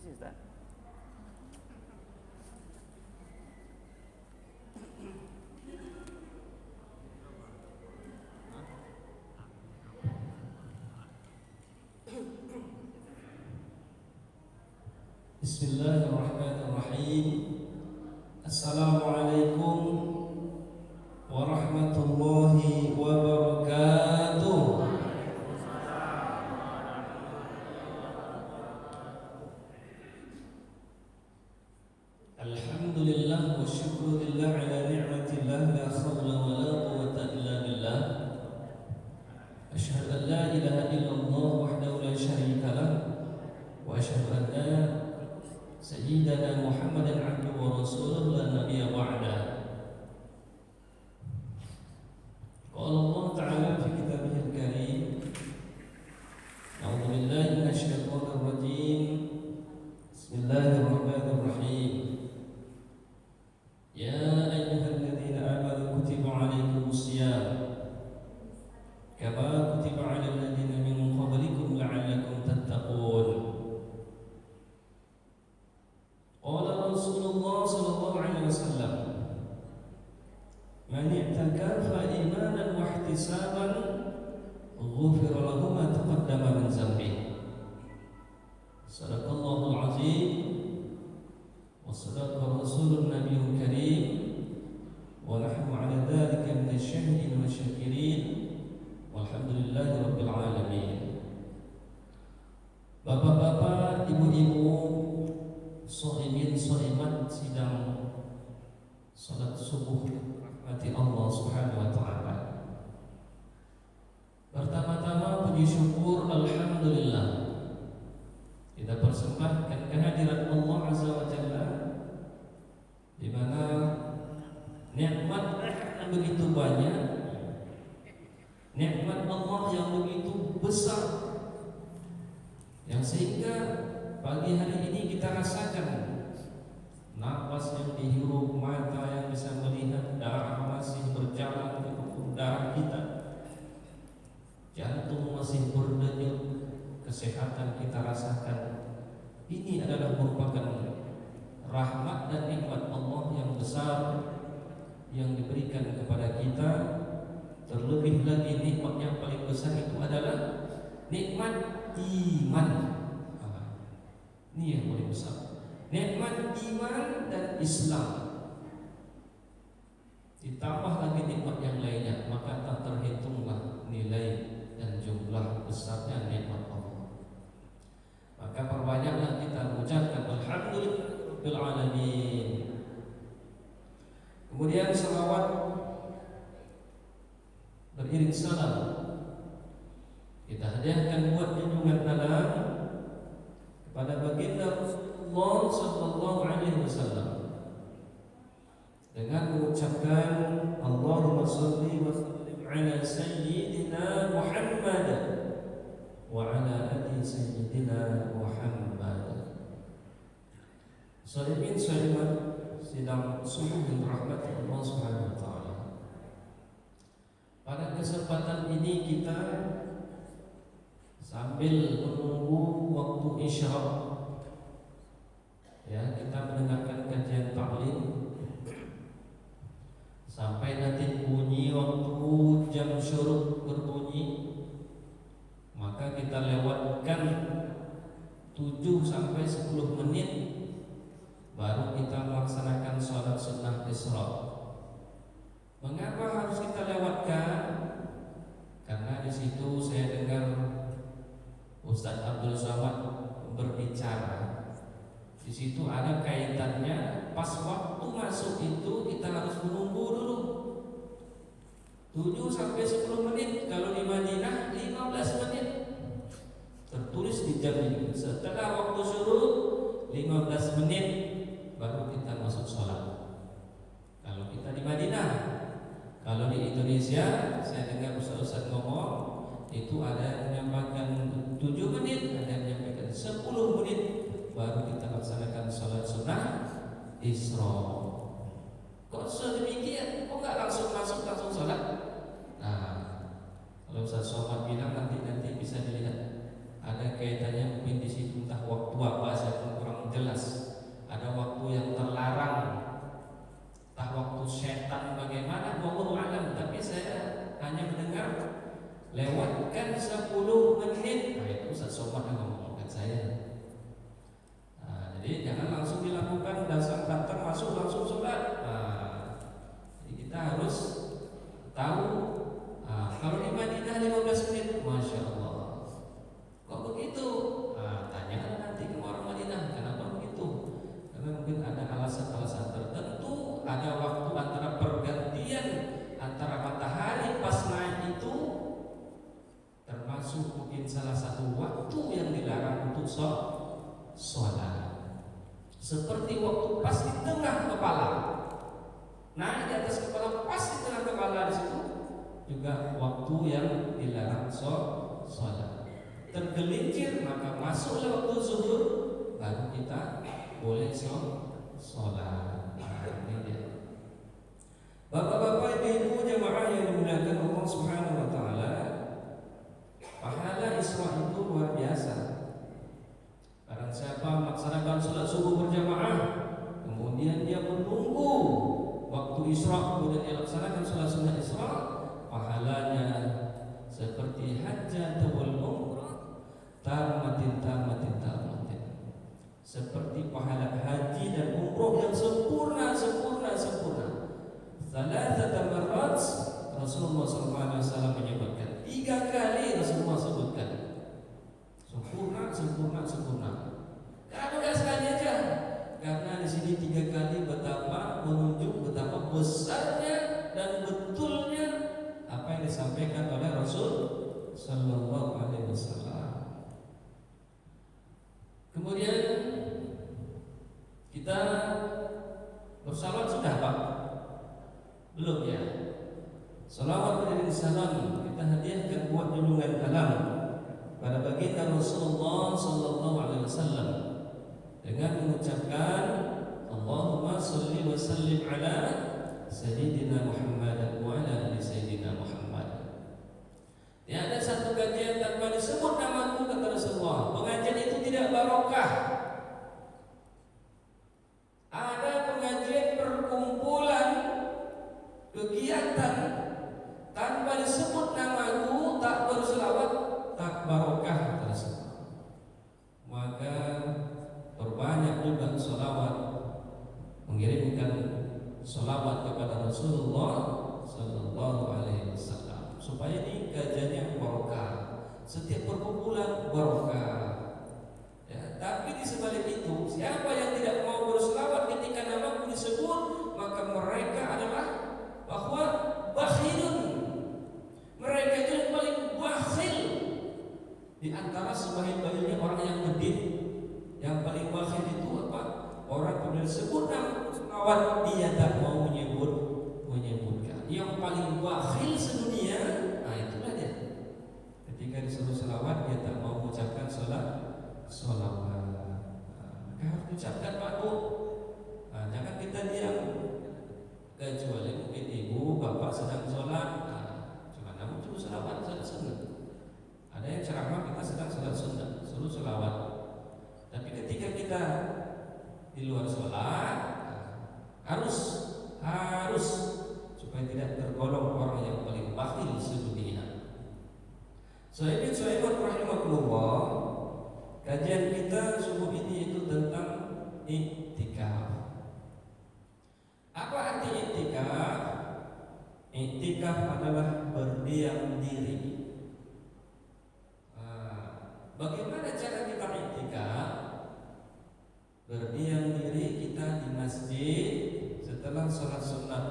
sih Ustaz. Bismillahirrahmanirrahim. Assalamualaikum warahmatullahi wabarakatuh. Alhamdulillah wa syukurillah ala ni'matillah, la hawla wa la quwwata illa billah. Asyhadu an la ilaha illallah wahdahu la syarika lah, wa asyhadu anna sayyidana Muhammadan abduhu wa rasuluhu la nabiyya ba'da. Qala Allah ta'ala fi kitabihil karim, a'udzu billahi minasy syaithanir rajim. Bismillahirrahmanirrahim. Ya ayyuhalladzina amanu kutiba 'alaikumus shiyam kama kutiba 'alal ladzina min qablikum la'allakum tattaqun. Qala Rasulullah sallallahu alaihi wasallam, man i'takafa imanan wa ihtisaban ghufira lahu ma taqaddama min dhanbihi. Sadaqallahul azim wa sadaqa rasulun nabiyyul karim wa nahnu ala dhalika minasy syahidin wa syakirin walhamdulillahi rabbil alamin. Bapak-bapak, ibu-ibu, shaimin shaimat sidang salat subuh rahmati Allah Subhanahu wa taala. Pertama-tama puji syukur alhamdulillah kita persembahkan kehadirat Allah Azza wa Jalla, di mana nikmat yang begitu banyak, nikmat Allah yang begitu besar, yang sehingga pagi hari ini kita rasakan nafas yang dihirup, mata yang bisa melihat, darah masih berjalan di pembuluh darah kita, jantung masih berdenyut, kesehatan kita rasakan. Ini adalah merupakan rahmat dan nikmat Allah yang besar yang diberikan kepada kita. Terlebih lagi nikmat yang paling besar itu adalah nikmat iman. Ini yang paling besar, nikmat iman dan Islam. Ditambah lagi nikmat yang lainnya, maka tak terhitunglah nilai dan jumlah besarnya nikmat Allah. Maka perbanyaklah kita mengucapkan alhamdulillahirabbil alamin. Kemudian salawat beriring salam kita hadiahkan buat junjungan alam kepada baginda Rasulullah sallallahu alaihi wasallam dengan mengucapkan Allahumma shalli wa sallim ala sayyidina Muhammad wa ala ali sayyidina Muhammad. Sholimin sholimat sidang subuh yang dirahmati Allah Subhanahu wa taala. Pada kesempatan ini kita sambil menunggu waktu isya, ya, kita mendengarkan kajian taklim sampai nanti bunyi waktu jam syuruk berbunyi, maka kita lewatkan 7 sampai 10 menit baru kita melaksanakan sholat sunnah Isra. Mengapa harus kita lewatkan? Karena di situ saya dengar Ustaz Abdul Somad berbicara. Di situ ada kaitannya, pas waktu masuk itu kita harus menunggu dulu 7 sampai 10 menit. Kalau di Madinah 15 menit tertulis di jam ini. Setelah waktu syuruk 15 menit baru kita masuk sholat. Kalau kita di Madinah, kalau di Indonesia saya dengar Ustaz ngomong itu ada yang menyampaikan 7 menit, ada yang menyampaikan 10 menit baru kita laksanakan sholat sunnah Isra. Kok sedemikian? Kok nggak langsung masuk langsung sholat? Nah, kalau Ustaz Somad bilang nanti bisa dilihat ada kaitannya mungkin di situ, entah waktu apa saya kurang lewatkan 10 menit. Nah, itu Ustaz Somad yang ngomongkan saya. Jadi jangan langsung dilakukan, datang masuk langsung sholat. Jadi kita harus tahu. Kalau di Madinah 15 menit, masya Allah. Kok begitu? Tanyakan nanti ke orang Madinah, kenapa begitu? Karena mungkin ada alasan-alasan tertentu. Ada waktu antara pergantian antara matahari pas naik itu, termasuk mungkin salah satu waktu yang dilarang untuk sholat. Seperti waktu pas di tengah kepala, naik di atas kepala, pas di tengah kepala, di situ juga waktu yang dilarang sholat. Tergelincir maka masuklah waktu zuhur, baru kita boleh sholat. Ini dia. Bapak-bapak, ibu-ibu jemaah yang dimuliakan Allah Subhanahu wa taala, pahala Isra itu luar biasa. Barang siapa melaksanakan sholat subuh berjamaah, kemudian dia menunggu waktu Isra, kemudian dia laksanakan sholat sunnah Isra, pahalanya seperti hajjah wal umrah tamatin. Seperti pahala haji dan umroh yang sempurna. Salasata marrat, Rasulullah SAW menyebutkan 3 kali. Rasulullah sebutkan sempurna. Karena sekali aja. Karena di sini 3 kali betapa menunjuk betapa besarnya dan betulnya apa yang disampaikan oleh Rasul Sallallahu Alaihi Wasallam. Kemudian kita bersalawat sudah Pak? Belum ya? Salawat dari salam kita hadiahkan buat junjungan alam pada baginda Rasulullah Sallallahu Alaihi Wasallam dengan mengucapkan Allahumma salli wa sallim ala Sayyidina Muhammad wa ala ali Sayyidina Muhammad. Tiada satu kajian tanpa disebut namamu, kata Rasulullah. Pengajian itu tidak barokah. Ada pengajian perkumpulan kegiatan tanpa disebut namaku, tak berselawat, tak barokah, kata Rasulullah. Maka perbanyak juga selawat, mengirimkan selawat kepada Rasulullah Sallallahu Alaihi Wasallam supaya ini kajiannya barokah, setiap perkumpulan barokah. Ya, tapi di sebalik itu, siapa yang tidak mau berselawat ketika namaku disebut, maka mereka adalah bahwa bakhilun. Mereka itu yang paling bakhil di antara sebaik-baiknya orang yang medit. Yang paling bakhil itu apa? Orang yang disebut nama selawat dia tak mau menyebutkan. Yang paling bakhil sedunia, nah itulah dia. Ketika disuruh selawat dia tak mau mengucapkan selawat. Maka harus diucapkan Pak Bu. Jangan kita diam. Kecuali mungkin ibu bapak sedang sholat, cuma namun cuma selawat sunnah. Ada yang ceramah kita sedang sholat sunnah, suruh selawat. Tapi ketika kita di luar sholat, harus supaya tidak tergolong orang yang paling bakhil sedunia. Sahabat rahimakumullah, kajian kita subuh ini itu tentang iktikaf. Apa arti iktikaf? Iktikaf adalah berdiam diri. Bagaimana cara kita iktikaf? Berdiam diri kita di masjid setelah sholat sunnah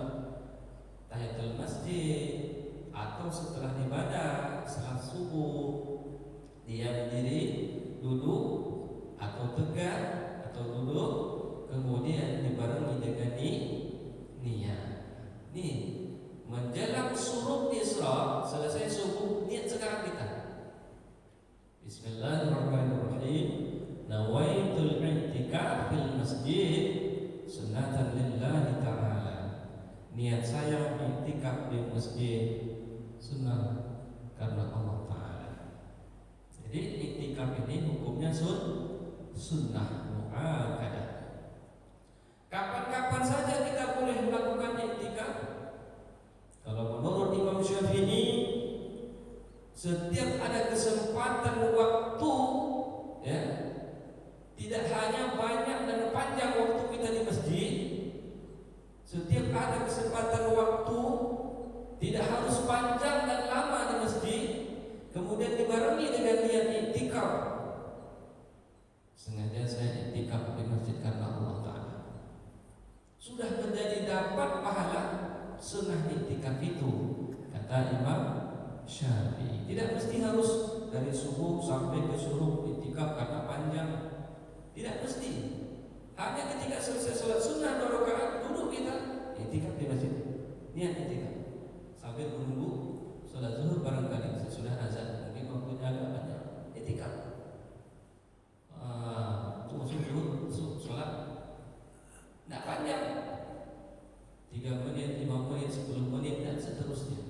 tahiyatul masjid, atau setelah ibadah salat subuh, diam diri, duduk atau tegak atau duduk, kemudian dibarengi dengan niat. Nih, menjelang suruk Isra, selesai subuh, niat sekarang kita. Bismillahirrahmanirrahim. Nawaitul i'tikaf fil masjid sunnatan lillahi ta'ala. Niat saya i'tikaf di masjid sunnah karena Allah Ta'ala. Jadi i'tikaf ini hukumnya sunnah mu'akkadah. Kapan-kapan saja kita boleh melakukan i'tikaf. Kalau menurut Imam Syafi'i, Setiap ada kesempatan waktu, ya, tidak hanya banyak dan panjang waktu kita di masjid. Setiap ada kesempatan waktu, tidak harus panjang dan lama di masjid, kemudian dibarengi dengan niat iktikaf. Sengaja saya iktikaf di masjid karena Allah Ta'ala. Sudah menjadi dapat pahala sunnah iktikaf itu, kata Imam Syafi'i. Tidak mesti harus dari subuh sampai ke syuruk iktikaf karena panjang. Tidak mesti. Hanya ketika selesai sholat sunnah 2 rakaat duduk kita iktikaf di masjid. Niat iktikaf sambil menunggu sholat zuhur barangkali sesudah azan. Mungkin waktunya agak banyak iktikaf. Itu masuk sholat tidak panjang, 3 menit, 5 menit, 10 menit dan seterusnya.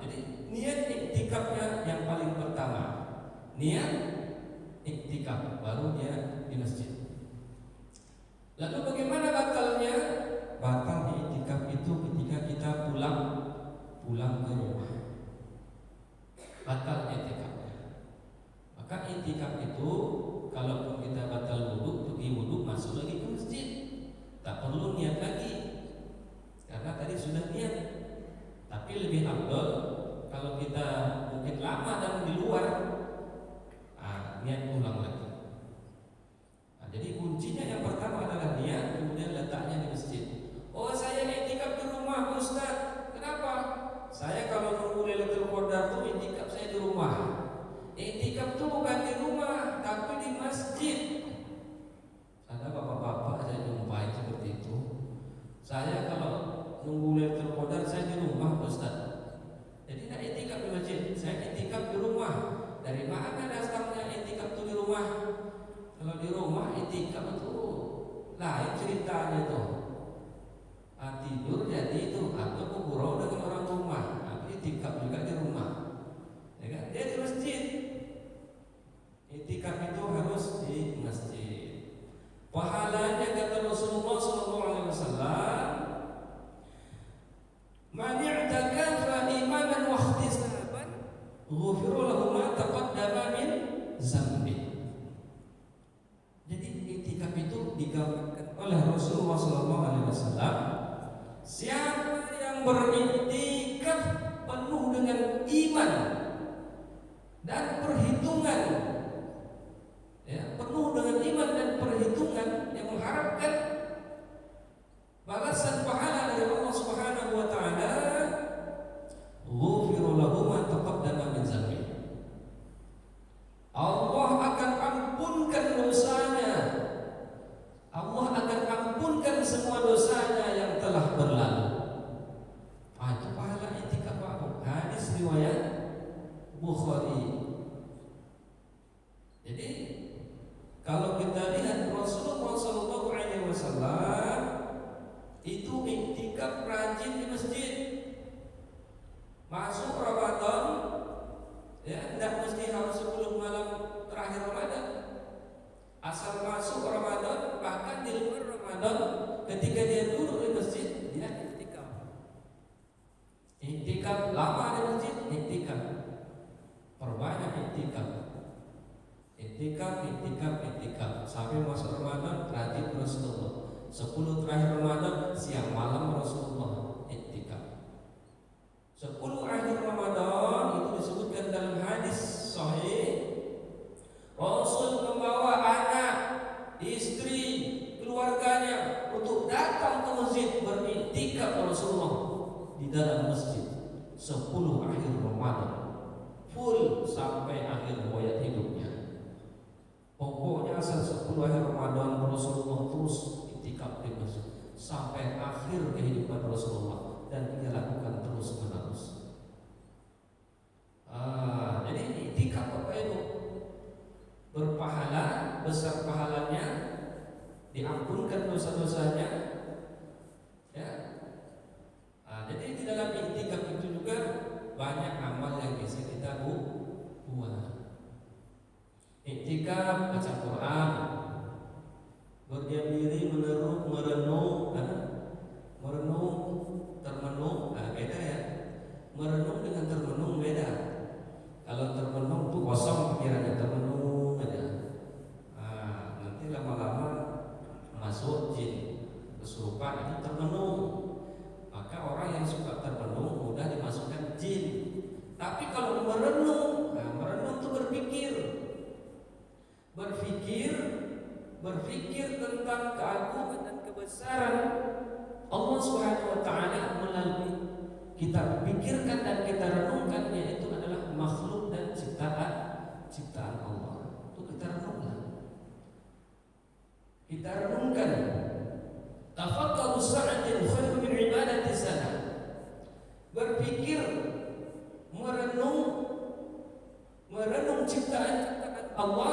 Jadi niat iktikafnya yang paling pertama, niat iktikaf, baru dia di masjid. Lalu bagaimana batalnya? Batal di iktikaf itu ketika kita pulang ke rumah. Batal iktikafnya. Maka iktikaf itu kalaupun kita batal wudhu, pergi wudhu, masuk lagi ke masjid, tak perlu niat lagi karena tadi sudah niat. Tapi lebih afdal kalau kita mungkin lama dan di luar, niat ulang lagi. Jadi kuncinya yang pertama adalah niat, kemudian letaknya di masjid. Oh, saya iktikaf di rumah, Ustaz. Kenapa? Saya kalau nunggu Lailatul Qadar tuh iktikaf saya di rumah. Iktikaf tuh bukan di rumah, tapi di masjid. Ada bapak-bapak saya jumpai seperti itu. Saya kalau nunggu Lailatul Qadar saya di rumah, Ustaz. Jadi tidak iktikaf di masjid, saya iktikaf di rumah. Dari mana dasarnya iktikaf itu di rumah? Kalau di rumah iktikaf itu lain ceritanya tuh. Tidur jadi itu atau bergurau dengan orang rumah. Iktikaf juga di rumah. Ya kan? Dia di masjid. Iktikaf itu harus di masjid. Pahalanya kata Rasulullah SAW, man i'takafa imanan wa ihtisaban ghufira lahu ma taqaddama min dzambi. Jadi iktikaf itu digambarkan oleh Rasulullah SAW, siapa yang beriktikaf penuh dengan iman dan perhitungan, ya, penuh dengan iman dan perhitungan yang mengharapkan balasan pahala dari Allah Subhanahu wa taala, ghufira lahu ma taqaddama min dzambi. Allah akan ampunkan dosanya. Allah akan ampunkan semua dosanya yang telah berlalu. Itu pahala iktikaf apa? Hadis riwayat Bukhari. Jadi kalau kita lihat Rasulullah SAW itu iktikaf rajin di masjid. Masuk Ramadan, ya, tidak mesti harus 10 malam terakhir Ramadan. Asal masuk Ramadan, bahkan di luar Ramadan, ketika dia duduk di masjid, dia iktikaf. Iktikaf lama di masjid, iktikaf. Perbanyak iktikaf. Iktikaf sampai masuk Ramadan, rajin Rasulullah. 10 terakhir Ramadan, siang malam Rasulullah iktikaf. 10 akhir Ramadan itu disebutkan dalam hadis sahih, Rasul membawa anak, istri, keluarganya untuk datang ke masjid beriktikaf Rasulullah di dalam masjid 10 akhir Ramadan, full sampai akhir hayat hidupnya. Pokoknya asal 10 akhir Ramadan Rasulullah terus iktikaf di masjid sampai akhir kehidupan Rasulullah, dan dia lakukan terus menerus. Jadi iktikaf apa itu? Berpahala, besar pahalanya, diampunkan dosa-dosanya, ya. Jadi di dalam iktikaf itu juga banyak amal yang bisa kita buat. Iktikaf baca Quran, berdiam diri, merenung, termenung, beda ya. Merenung dengan termenung beda. berpikir tentang keagungan dan kebesaran Allah Subhanahu wa taala melalui kita pikirkan dan kita renungkan, yaitu adalah makhluk dan ciptaan Allah. Itu kita renungkan. Kita renungkan. Tafakkaru sa'atin khairu min ibadati sana. Berpikir, merenung ciptaan Allah,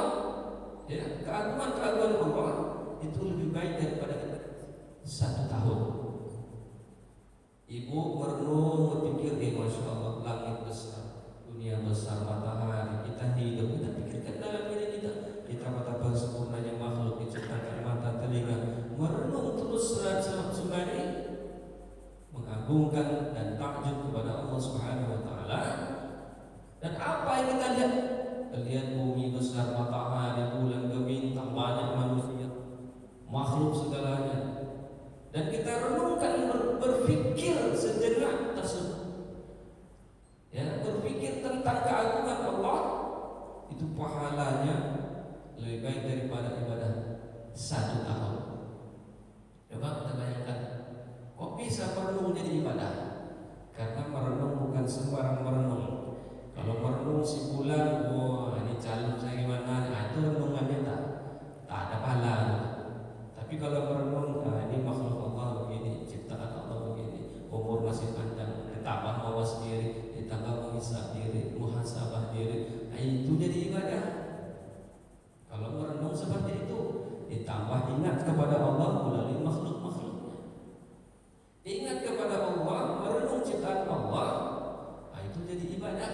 ya, keagungan Allah itu lebih baik daripada 1 tahun. Ibu merenung, berpikir, masya Allah, langit besar, dunia besar, matahari, kita hidup, kita pikirkan dalam diri kita betapa sempurnanya makhluk diciptakan mata, telinga, merenung terus sembari mengagungkan dan takjub kepada Allah Subhanahu wa taala. Dan apa yang kita lihat? Kita lihat bumi besar, matahari, bulan, bintang, banyak manusia, makhluk segalanya. Dan kita renungkan, berpikir sejenak tersebut. Ya, berpikir tentang keagungan Allah, itu pahalanya lebih baik daripada ibadah 1 tahun. Coba kita bayangkan, kok bisa merenung jadi ibadah? Karena merenung bukan sembarang merenung. Kalau merenung si bulan, ini calon saya gimana? Itu renungannya tak ada pahala. Tapi kalau merenung, ini makhluk Allah begini, ciptaan Allah begini, umur masih panjang, ditambah mawas diri, ditambah menghisab diri, muhasabah diri, itu jadi ibadah. Kalau merenung seperti itu, ditambah ingat kepada Allah melalui makhluk-makhluknya. Ingat kepada Allah, merenung ciptaan Allah, itu jadi ibadah.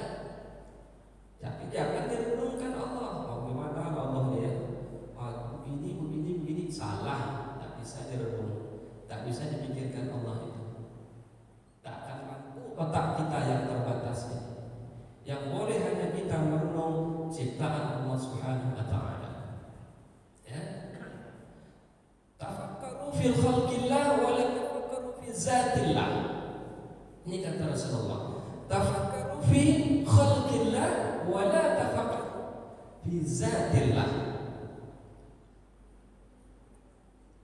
Tapi jangan direnungkan Allah. Bagaimana Allah dia? Begini, salah. Tak bisa direnung, tak bisa dipikirkan Allah itu. Tak akan mampu otak kita yang terbatas ini. Yang boleh hanya kita merenung ciptaan Allah Subhanahu wa taala. Ya. Tafakkaru fil khalqillah wa la tafakkaru fi zatillah. Ini kata Rasulullah. Tafakkaru fi khalqillah wa la tafakkaru fi zatillah.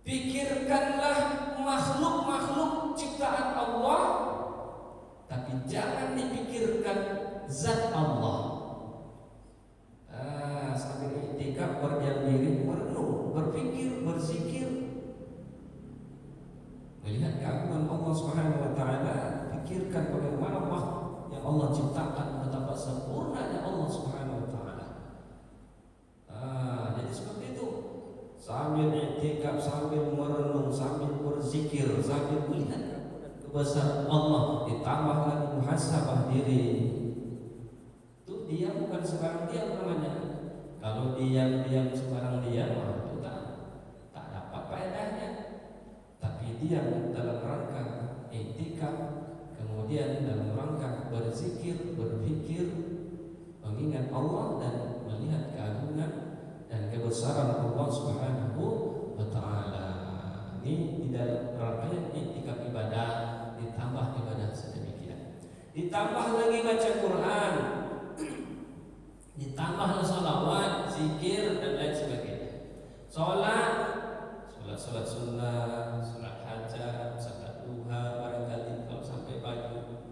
Pikirkanlah makhluk-makhluk ciptaan Allah, tapi jangan dipikirkan zat Allah. Sambil iktikaf berdiam diri, merenung, berpikir, berzikir, melihat keagungan Allah Subhanahu wa taala, pikirkan bagaimana makhluk yang Allah ciptakan, betapa sempurnanya Allah Subhanahu wa taala. Jadi seperti itu. Sambil iktikaf, sambil merenung, sambil berzikir, sambil melihat kebesaran Allah, ditambah lagi muhasabah diri. Itu diam bukan sekarang diam namanya. Kalau diam sekarang diam, itu tak dapat faedahnya. Tapi diam dalam rangka iktikaf, kemudian dalam rangka berzikir, berpikir, mengingat Allah dan melihat keagungan dan kebesaran Allah Subhanahu wa taala. Ini di dalam rangkaian iktikaf ibadah, ditambah ibadah sedemikian. Ditambah lagi baca Quran, ditambah salawat, zikir dan lain sebagainya. Salat sunnah, salat hajat, salat duha, barangkali kalau sampai pagi.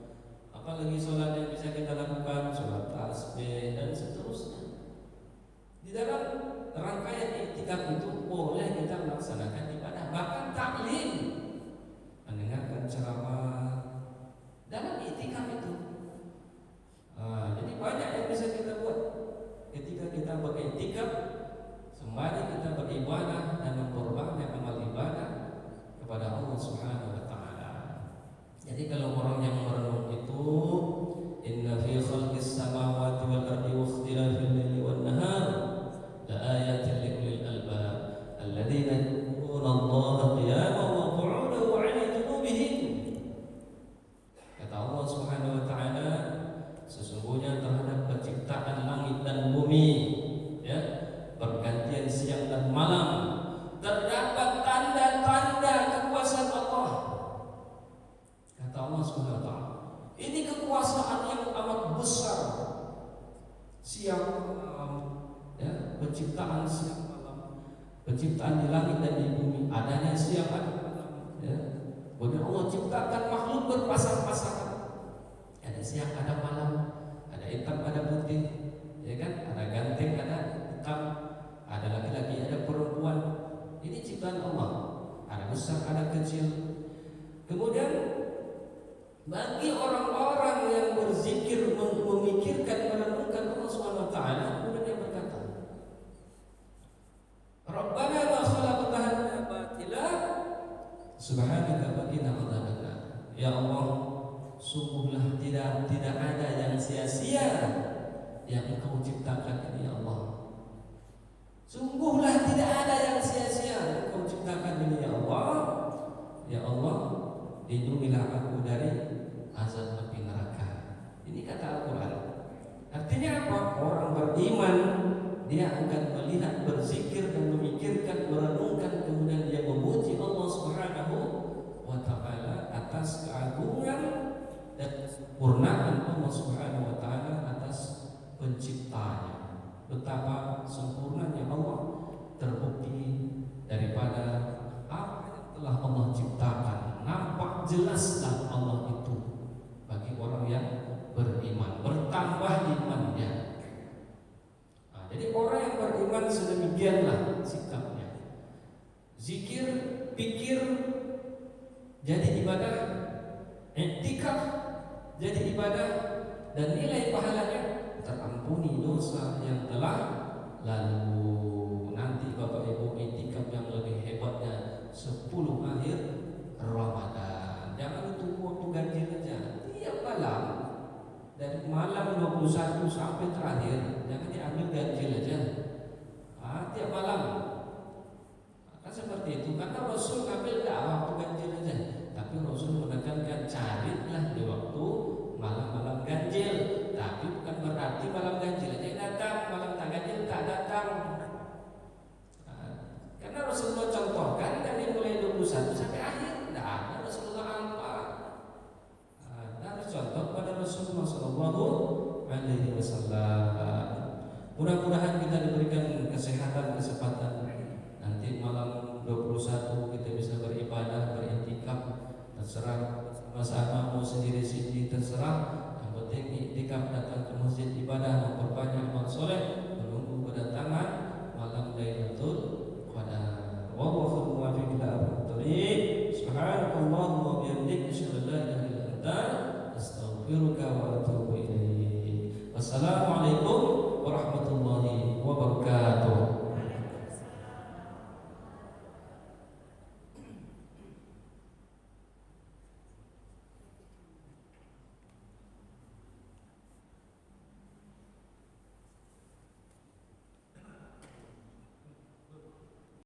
Apalagi salat yang bisa kita lakukan, salat tasbih dan seterusnya. Di dalam rangkaian iktikaf itu boleh kita melaksanakan ibadah, bahkan taklim, mendengarkan ceramah dalam iktikaf itu. Jadi banyak yang bisa kita buat ketika kita beriktikaf, sembari kita beribadah dan mengkorbankan amal ibadah kepada Allah Subhanahu wa taala. Jadi kalau orang yang merenung itu, inna fi khalqis samawati wal ardi wa ikhtilafil laili wan nahar laayatin liulil albab alladzina yadhkuruna Allaha qiyaman wa qu'udan wa 'ala junubihim. Kata Allah Subhanahu wa taala, sesungguhnya terhadap penciptaan langit dan bumi, ya, pergantian siang dan malam, terdapat tanda-tanda kekuasaan Allah. Kata Allah Subhanahu wa taala, ini kekuasaan yang amat besar. Siang malam, ya, penciptaan siang malam, penciptaan di langit dan di bumi, adanya siang ada malam, ya. Kemudian Allah ciptakan makhluk berpasang-pasangan, ada siang ada malam, ada hitam ada putih, ya kan, ada ganteng ada hitam, ada laki-laki ada perempuan. Ini ciptaan Allah, ada besar ada kecil. Kemudian bagi orang-orang yang berzikir, memikirkan, merenungkan Allah Subhanahu wa taala, kemudian dia berkata, Rabbana ma khalaqta hadza batila subhanaka faqina adzabannar. Ya Allah, sungguhlah tidak ada yang sia-sia yang Engkau ciptakan ini, ya Allah. Sungguhlah tidak ada yang sia-sia yang Engkau ciptakan ini, ya Allah. Ya Allah, lindungilah aku dari azab api neraka. Ini kata Al-Quran. Artinya apa? Orang beriman dia akan melihat, berzikir dan memikirkan, merenungkan, kemudian dia memuji Allah Subhanahu wa taala atas keagungan dan kesempurnaan Allah Subhanahu wa taala atas penciptanya. Betapa sempurnanya Allah terbukti daripada apa yang telah Allah ciptakan. Nampak jelaslah Allah itu bagi orang yang beriman, bertambah imannya. Nah, jadi orang yang beriman sedemikianlah sikapnya. Zikir, pikir jadi ibadah, i'tikaf jadi ibadah, dan nilai pahalanya terampuni dosa yang telah lalu. Nanti Bapak Ibu, i'tikaf yang lebih hebatnya 10 akhir Ramadan. Jangan tunggu waktu ganjil aja. Tiap malam dari malam 21 sampai terakhir, jangan diambil ganjil aja. Tiap malam. Kan seperti itu. Karena Rasul ngambil enggak waktu ganjil aja, tapi Rasul menekankan carilah di waktu malam-malam ganjil. Tapi bukan berarti malam ganjil aja datang, malam tak ganjil tak datang. Karena Rasulullah contohkan dari mulai 21 sampai akhir. Contoh pada Rasulullah Sallallahu Alaihi Wasallam. Mudah-mudahan kita diberikan kesehatan, kesempatan nanti malam 21 kita bisa beribadah, beriktikaf, terserah sama-sama mau sendiri-sendiri terserah. Yang penting iktikaf datang